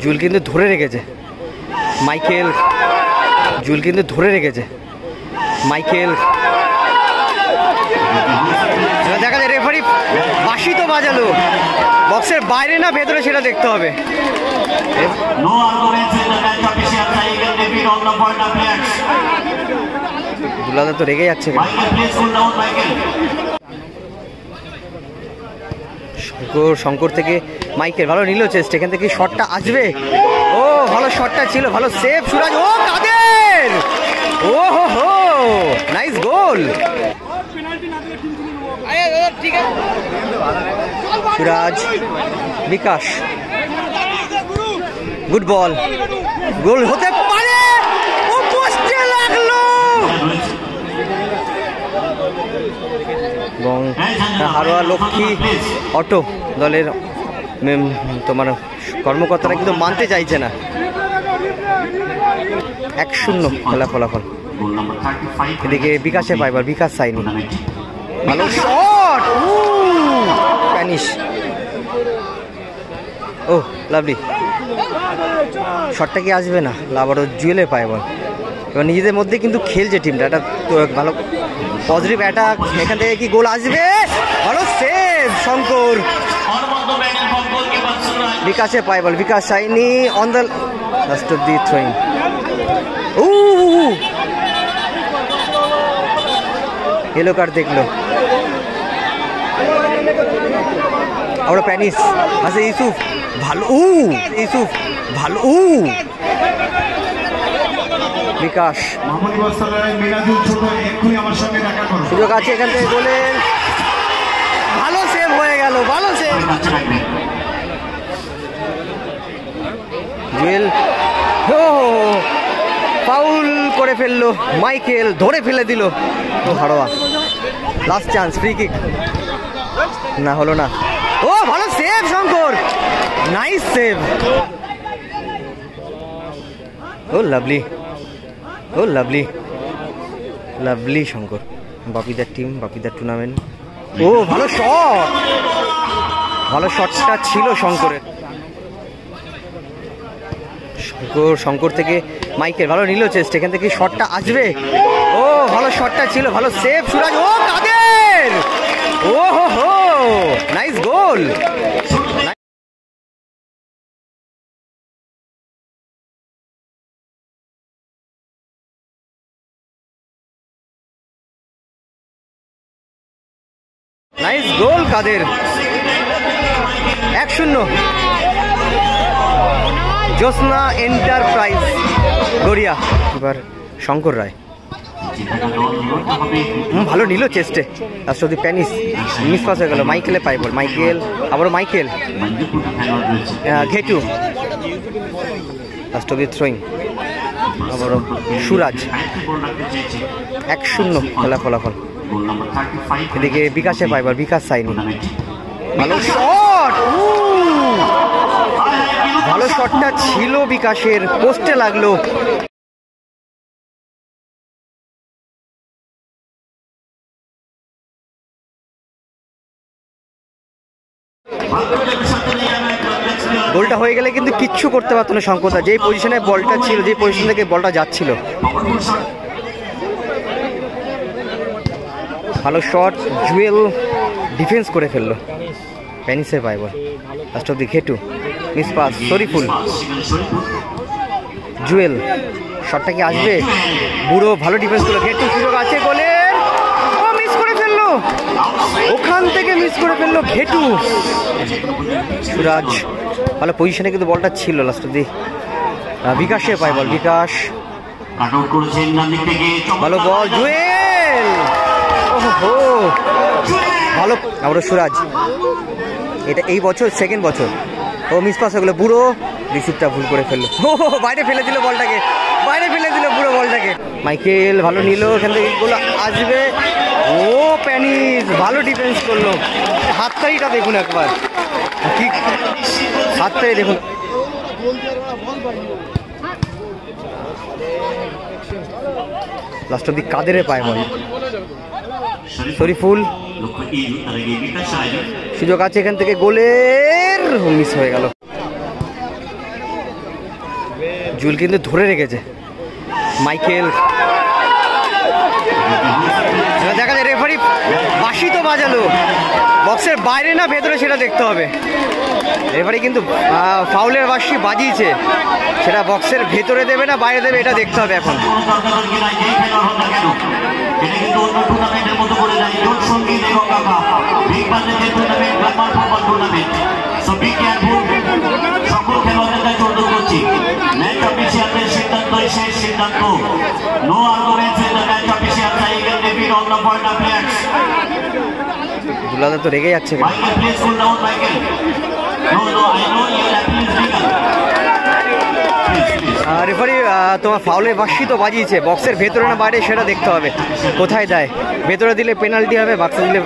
জুয়েল কিন্তু ধরে রেখেছে মাইকেল, জুয়েল কিন্তু ধরে রেখেছে মাইকেল। দেখা যায় রেফারি বাঁশি তো বাজালো, বক্সের বাইরে না ভেতরে সেটা দেখতে হবে। দুলাদা তো রেগে যাচ্ছে। শঙ্কর থেকে মাইকেল ভালো নিল চেস্ট, এখান থেকে শটটা আসবে। ও ভালো শটটা ছিল, ভালো সেভ সুরাজ। ও কাদের, ও হো হো, নাইস গোল সুরাজ। বিকাশ, গুড বল, গোল হতে পারে, ও পোস্টে লাগলো। এবং হারোয়া লক্ষ্মী অটো দলের তোমার কর্মকর্তারা কিন্তু মানতে চাইছে না। 1-0 খেলা ফলাফল। এদিকে বিকাশে পাইবার, বিকাশ সাইনি, ভালো শট, স্প্যানিশ। ও লাভলি শটটা কি আসবে না, আবারও জুয়েলে পায় বল। এবার নিজেদের মধ্যে কিন্তু খেলছে টিমটা, একটা ভালো পজিটিভ অ্যাটাক। এখান থেকে কি গোল আসবে, ভালো সেভ শঙ্কর। বিকাশে পায় ball, Bikash Saini on the last of the throwing. Yellow card देखलो। और पैनिस আছে ইউসুফ, ভালো ইউসুফ, ভালো বিকাশ। সুযোগ আছে এখান থেকে গোলের, ভালো সেভ হয়ে গেল, ভালো সেভ। জুয়েল ফাউল করে ফেললো, মাইকেল ধরে ফেলে দিল। হারোয়া লাস্ট চান্স, ফ্রি কিক না, হলো না। ও ভালো save Shankar, nice save. Oh lovely, oh lovely, lovely Shankar. বাপিদার টিম, বাপিদার টুর্নামেন্ট। ও ভালো শট, ভালো শটটা ছিল শঙ্করের। শঙ্কর থেকে মাইকেল ভালো নিল চেস্ট, এখান থেকে শটটা আসবে। ও ভালো শটটা ছিল, ভালো সেভ সুরাজ। ও কাদের, ও হো হো, নাইস গোল। নাইস গোল কাদের। 1-0 জ্যোৎস্না এন্টারপ্রাইজ গড়িয়া। এবার শঙ্কর রায় ভালো নিল চেস্টে, লাস্ট অব্দি প্যানিস মিস পাস হয়ে গেল। মাইকেলে পাই বল, মাইকেল আবারও মাইকেল, ঘেটু লাস্ট অব্দি থ্রোয়িং, আবারও সুরাজ। 1-0 খেলা ফলাফল। এদিকে বিকাশে পাই বল, বিকাশ সাইনি, ভালো শট, ভালো শটটা ছিল বিকাশের, পোস্টে লাগলো। গোলটা হয়ে গেলে কিন্তু কিচ্ছু করতে পারতো না শঙ্করদা, যেই পজিশনে বলটা ছিল, যেই পজিশন থেকে বলটা যাচ্ছিল। ভালো শট, জুয়েল ডিফেন্স করে ফেললো, প্যানিসের পাই বল, লাস্ট অফ দি ঘেটু মিস পাস, শরীফুল। জুয়েল শটটা কি আসবে, বুড়ো ভালো ডিফেন্স করলো, ঘেটু সুযোগ আছে গোলের, ও মিস করে ফেললো, ওখান থেকে মিস করে ফেললো ঘেটু। সুরাজ ভালো পজিশনে কিন্তু বলটা ছিল, লাস্ট অব্দি বিকাশে পায় বল, বিকাশ ভালো বল, জুয়েল ওহো ভালো, আবারও সুরাজ। এটা এই বছর সেকেন্ড বছর, ও মিস পাস হয়ে গেলো, বুড়ো রিসিভটা ভুল করে ফেললো, ও বাইরে ফেলে দিল বলটাকে, বাইরে ফেলে দিল বুড়ো বলটাকে। মাইকেল ভালো নিল, এখান থেকে গোল আসবে, ও প্যানিস ভালো ডিফেন্স করলো। হাততালিটা দেখুন একবার, কি হাততালি দেখুন। লাস্ট অব্দি কাদেরে পায় বল, শরীফুল সুযোগ আছে এখান থেকে গোলের, মিস হয়ে গেল। জুয়েল কিন্তু ধরে রেখেছে। মাইকেল, দেখা যায় রেফারি বাঁশি তো বাজালো, বক্সের বাইরে না ভেতরে সেটা দেখতে হবে। রেফারি কিন্তু ফাউলের বাঁশি বাজিয়েছে, সেটা বক্সের ভেতরে দেবে না বাইরে দেবে এটা দেখতে হবে এখন। দুলাদা তো রেগে যাচ্ছে। রেফারি তোমার ফাউলের বাঁশি তো বাজিয়েছে, বক্সের ভেতরে না বাইরে সেটা দেখতে হবে, কোথায় দেয়। ভেতরে দিলে পেনাল্টি হবে, বক্সে দিলে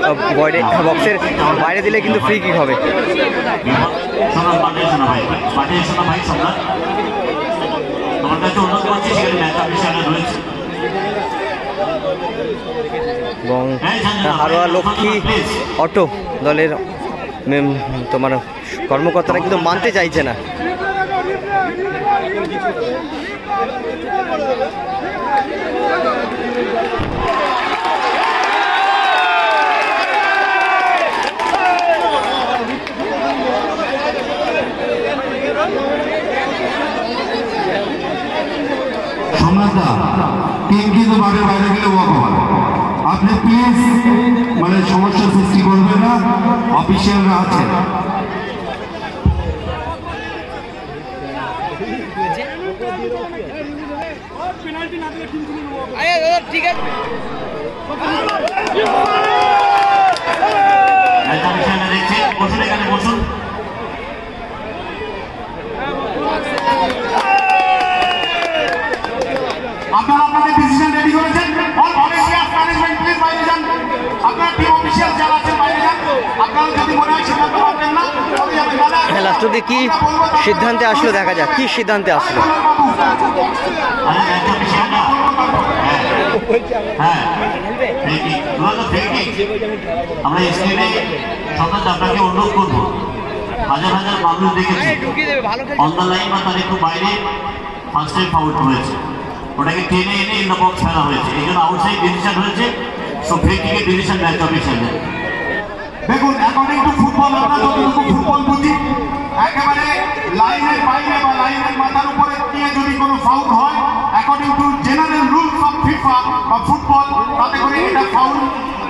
বক্সের বাইরে দিলে কিন্তু ফ্রি কিক হবে। এবং হারোয়া লক্ষ্মী অটো দলের তোমার কর্মকর্তারা কিন্তু মানতে চাইছে না। কিন্তু বাইরে গেলে ওয়াক হবে। আপনি প্লিজ মানে সমস্যা সৃষ্টি করবেন না, অফিসিয়ালরা আছেন। ঠিক আছে, আপনারা আপনাদের ডিসিশন রেডি করেছেন। অল ভলেন্টিয়ার ম্যানেজমেন্ট প্লিজ বাইরে যান। আপনারা টিম অফিশিয়াল যারা আছেন বাইরে যান। আপনারা যদি মনে হয় সিদ্ধান্ত পাবেন না তবে যাবেন। লাস্ট অব্দি কি সিদ্ধান্তে আসলো দেখা যাক, কি সিদ্ধান্তে আসলো। আমরা স্ক্রিনে সতত আপনাকে অনুরোধ করবো, হাজার হাজার মানুষ দেখেছি অন দ্য লাইন বা তার একটু বাইরে ফার্স্ট টাইম ফাউল হয়েছে, ওটাকে টেনে এনে ইন দ্য বক্স ফেলা হয়েছে, এই জন্য আউটসাইড ডিসিশন হয়েছে। সো ফ্রি কিকের ডিসিশন ম্যাচ অফিসিয়াল। দেখুন, অ্যাকর্ডিং টু ফুটবল আমরা যতটুকু ফুটবল বুঝি, একেবারে লাইনের বাইরে বা লাইনের মাথার উপরে দিয়ে যদি কোনো ফাউল হয়, according to general rules of FIFA বা ফুটবল, তাতে করে এটা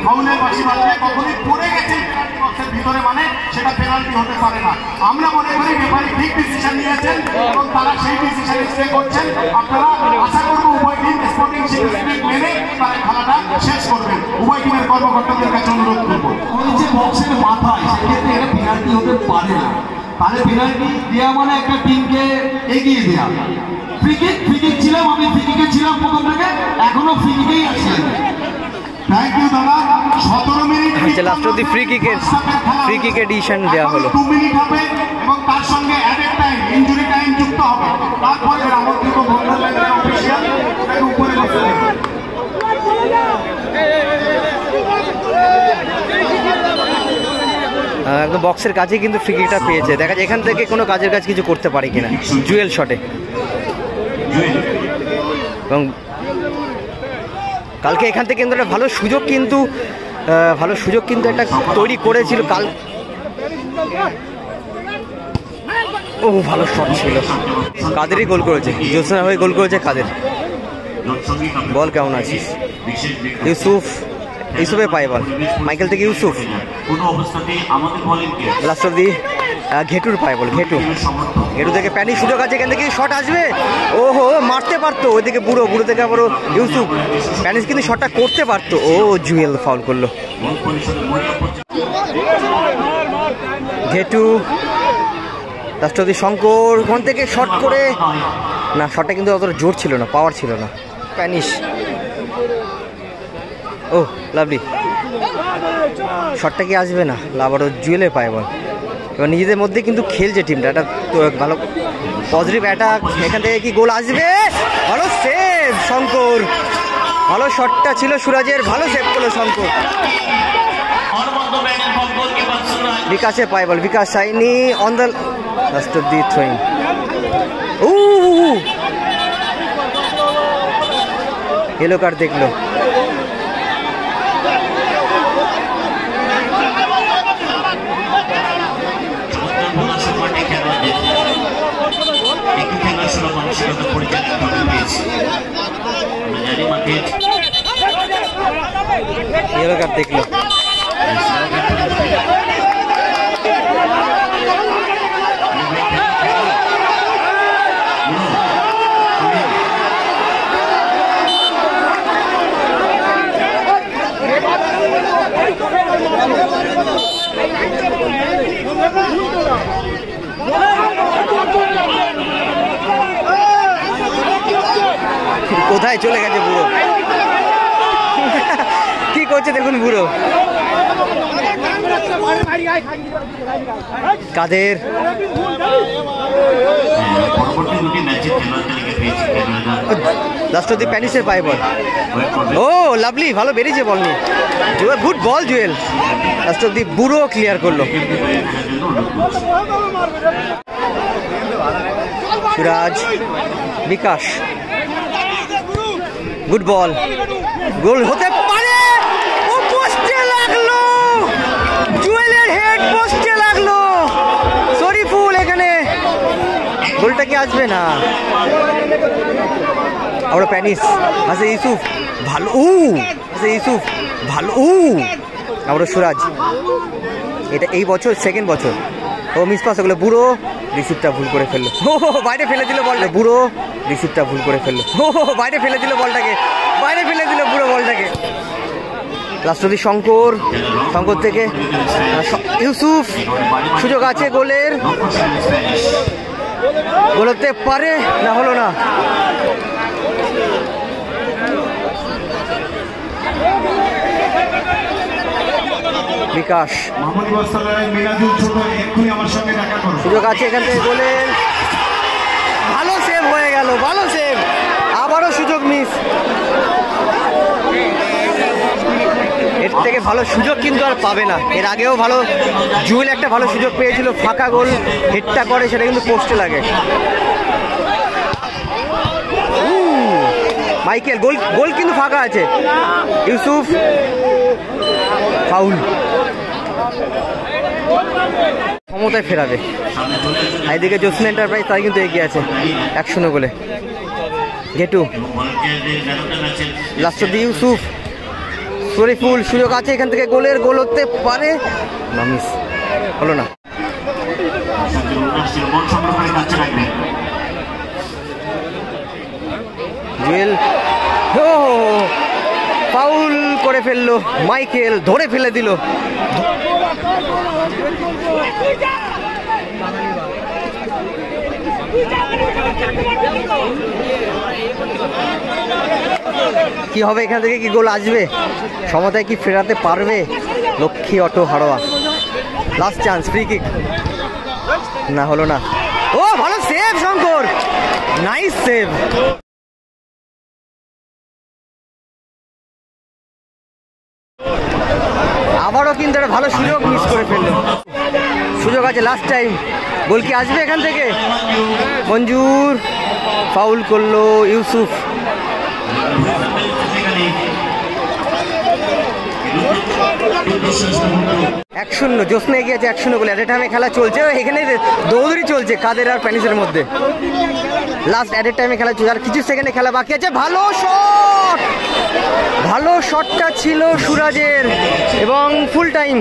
ফাউলের বাঁশি বাজলে কখনই পড়ে গেছে পেনাল্টি বক্সের ভিতরে, মানে সেটা পেনাল্টি হতে পারে না। আমরা মনে করি রেফারি ঠিক ডিসিশন নিয়েছেন এবং তারা সেই ডিসিশন স্টে করছেন। আপনারা আশা করবো উভয় টিম স্পোর্টিং স্পিরিট মেনে তারা খেলাটা শেষ করবেন। উভয় টিমের কর্মকর্তাদের কাছে অনুরোধ করবো, ওই যে বক্সের মাথায়, সেক্ষেত্রে এটা পেনাল্টি হতে পারে না। তাহলে পেনাল্টি দেওয়া মানে একটা টিমকে এগিয়ে দেওয়া। ফ্রি কিক ছিলাম, আমি ফ্রি কিকে ছিলাম প্রথম থেকে, এখনো ফ্রি কিকেই আছি। থ্যাংক ইউ দাদা। 17 মিনিট লাস্ট অব্দি ফ্রি কিকের ডিসিশন দেওয়া হলো। 2 মিনিট হবে এবং তার সঙ্গে অ্যাডেড টাইম, ইনজুরি টাইম যুক্ত হবে। তারপরে আমন্ত্রিত বন্ধুদের অফিসিয়াল উপরে বসে দেবেন। একদম বক্সের কাছে কিন্তু ফ্রি কিকটা পেয়েছে, দেখা যায় এখান থেকে কোনো কাজের কাজ কিছু করতে পারে কিনা জুয়েল শটে। এবং কালকে এখান থেকে কিন্তু একটা ভালো সুযোগ কিন্তু একটা তৈরি করেছিল কাল। ও ভালো শট ছিল, কাদেরই গোল করেছে, জোসনা হয়ে গোল করেছে কাদের। বল কেমন আছিস? ইউসুফে পায় বল, মাইকেল থেকে ইউসুফ। লাস্ট অব্দি ঘেটুর পায় বল, ঘেটু থেকে প্যানিক সুযোগ আছে, এখান থেকে শট আসবে। ওহো, মারতে পারতো ওইদিকে বুড়ো থেকে আবারও ইউসুফ। প্যানিস কিন্তু শটটা করতে পারতো। ও জুয়েল ফাউল করলো। ঘেটু, লাস্ট অব্দি শঙ্কর ওখান থেকে শট করে না, শটটা কিন্তু অতটা জোর ছিল না, পাওয়ার ছিল না। প্যানিস, ও লাভলি, শটটা কি আসবে না? আবারও জুয়েলে পায় বল। এবার নিজেদের মধ্যে কিন্তু খেলছে টিমটা, একটা ভালো পজিটিভ অ্যাটাক। এখান থেকে কি গোল আসবে? ভালো সেভ শঙ্কর, ভালো শটটা ছিল সুরাজের, ভালো সেভ করলো শঙ্কর। বিকাশে পায় ball, Bikash Saini on the last of the throwing. Yellow card देख लो। येलो कार्ड देख लो। কোথায় চলে গেছে বুড়ো, কি করছে দেখুন বুড়ো। কাদের লাস্ট অব্দি প্যানিসের পায়ে বল। ও লাভলি, ভালো বেরিয়েছে বল নিয়ে। গুড বল জুয়েল, লাস্ট অব্দি বুড়ো ক্লিয়ার করলো। সুরাজ, বিকাশ, গুড বল, গোল হতে পারে। ও পোস্টে লাগলো, জুয়েলের হেড পোস্টে লাগলো। শরীফুল এখানে গোলটা কি আসবে না। আমরা প্যানিস আছে ইউসুফ, ভালো আছে ইউসুফ, ভালো আমরা সুরাজ। এটা এই বছর সেকেন্ড বছর। ও মিস পাস ওগুলো, বুড়ো রিসিভটা ভুল করে ফেললো। ও বাইরে ফেলে দিল বলটা, বুড়ো রিসিভটা ভুল করে ফেললো। ও বাইরে ফেলে দিল বলটাকে, বাইরে ফেলে দিল বুড়ো বলটাকে। লাস্ট অব্দি শঙ্কর, শঙ্কর থেকে ইউসুফ, সুযোগ আছে গোলের, গোল হতে পারে না, হলো না। বিকাশ, সুযোগ আছে এখান থেকে গোলের, ভালো সেভ হয়ে গেল, ভালো সেভ, আবারও সুযোগ মিস। এর থেকে ভালো সুযোগ কিন্তু আর পাবে না। এর আগেও ভালো জুয়েল একটা ভালো সুযোগ পেয়েছিল, ফাঁকা গোল হেডটা করে, সেটা কিন্তু পোস্টে লাগে। মাইকেল, গোল গোল কিন্তু ফাঁকা আছে। ইউসুফ, ফাউল, ক্ষমতায় ফেরাবে। এইদিকে জোসনা এন্টারপ্রাইজ তাই কিন্তু এগিয়ে আছে 1-0 গোলে। গেটু, লাস্ট অব্দি ইউসুফ, শরীফুল, সুযোগ আছে এখান থেকে গোলের, গোল হতে পারে না, মিস হলো না। জুয়েল, ও ফাউল করে ফেললো মাইকেল, ধরে ফেলে দিল। কি হবে এখান থেকে, কি গোল আসবে, সমতায় কি ফেরাতে পারবে Lakshmi auto Haroa. Last chance, free kick, না হলো না। ও ভালো সেভ শঙ্কর, নাইস সেভ। আবারও কিন্তু একটা ভালো সুযোগ মিস করে ফেললো। সুযোগ আছে লাস্ট টাইম, গোল কি আসবে এখান থেকে। মঞ্জুর, ফাউল করলো ইউসুফ। 1-0 জোসনা এগিয়ে আছে 1-0 গোলে। অ্যাট টাইমে খেলা চলছে, এখানে দৌড়ি চলছে কাদের আর প্যানিসের মধ্যে। লাস্ট অ্যাট টাইমে খেলা চলছে, আর কিছু সেকেন্ডে খেলা বাকি আছে। ভালো শট, ভালো শটটা ছিল সুরাজের, এবং ফুল টাইম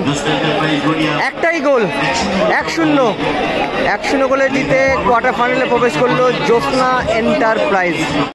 একটাই গোল। 1-0 গোলে জিতে কোয়ার্টার ফাইনালে প্রবেশ করলো জোসনা এন্টারপ্রাইজ।